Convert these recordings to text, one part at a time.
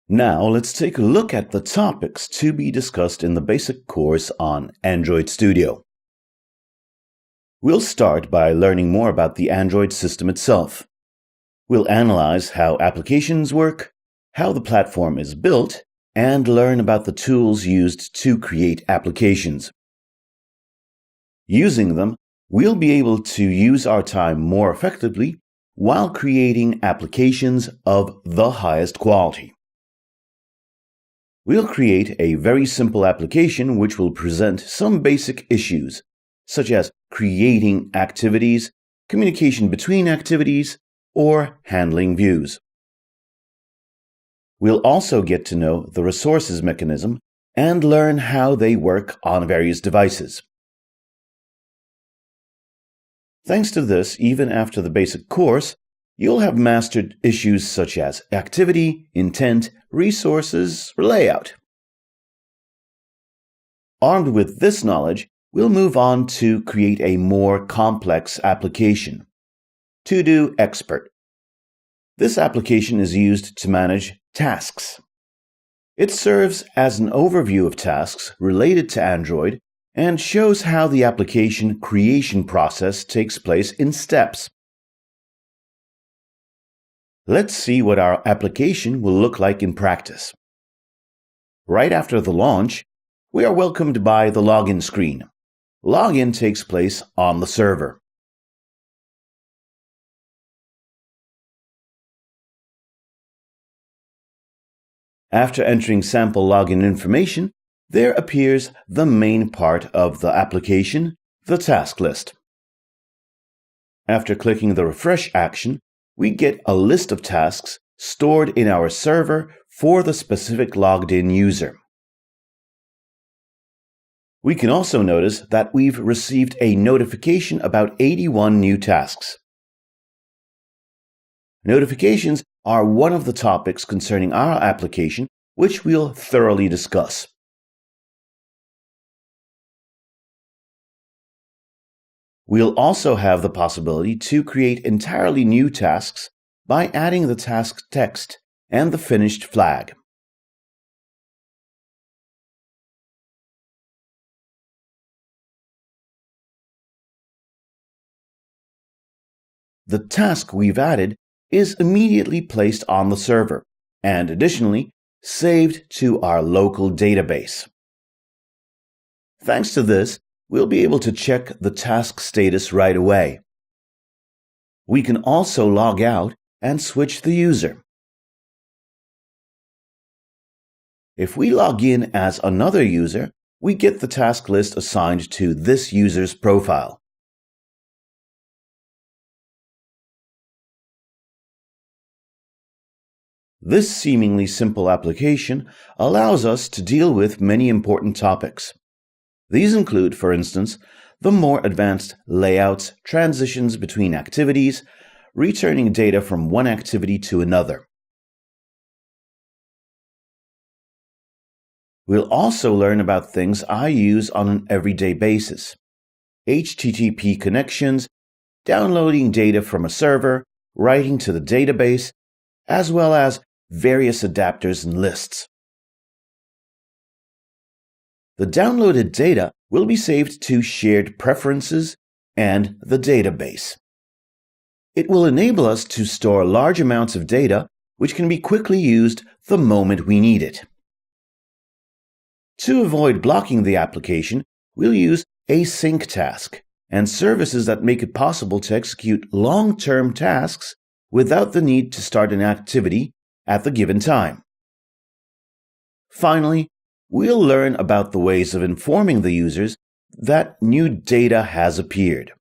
Now let's take a look at the topics to be discussed in the basic course on Android Studio. We'll start by learning more about the Android system itself. We'll analyze how applications work, how the platform is built, and learn about the tools used to create applications. Using them, we'll be able to use our time more effectively while creating applications of the highest quality. We'll create a very simple application which will present some basic issues, such as creating activities, communication between activities, or handling views. We'll also get to know the resources mechanism and learn how they work on various devices. Thanks to this, even after the basic course, you'll have mastered issues such as activity, intent, resources, layout. Armed with this knowledge, we'll move on to create a more complex application. To-Do Expert. This application is used to manage tasks. It serves as an overview of tasks related to Android and shows how the application creation process takes place in steps. Let's see what our application will look like in practice. Right after the launch, we are welcomed by the login screen. Login takes place on the server. After entering sample login information, there appears the main part of the application, the task list. After clicking the refresh action, we get a list of tasks stored in our server for the specific logged-in user. We can also notice that we've received a notification about 81 new tasks. Notifications are one of the topics concerning our application, which we'll thoroughly discuss. We'll also have the possibility to create entirely new tasks by adding the task text and the finished flag. The task we've added is immediately placed on the server and additionally saved to our local database. Thanks to this, we'll be able to check the task status right away. We can also log out and switch the user. If we log in as another user, we get the task list assigned to this user's profile. This seemingly simple application allows us to deal with many important topics. These include, for instance, the more advanced layouts, transitions between activities, returning data from one activity to another. We'll also learn about things I use on an everyday basis: HTTP connections, downloading data from a server, writing to the database, as well as various adapters and lists. The downloaded data will be saved to shared preferences and the database. It will enable us to store large amounts of data which can be quickly used the moment we need it. To avoid blocking the application, we'll use async task and services that make it possible to execute long-term tasks without the need to start an activity at the given time. Finally, we'll learn about the ways of informing the users that new data has appeared.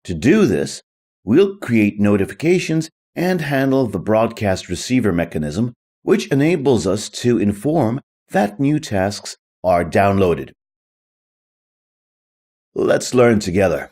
To do this, we'll create notifications and handle the broadcast receiver mechanism, which enables us to inform that new tasks are downloaded. Let's learn together.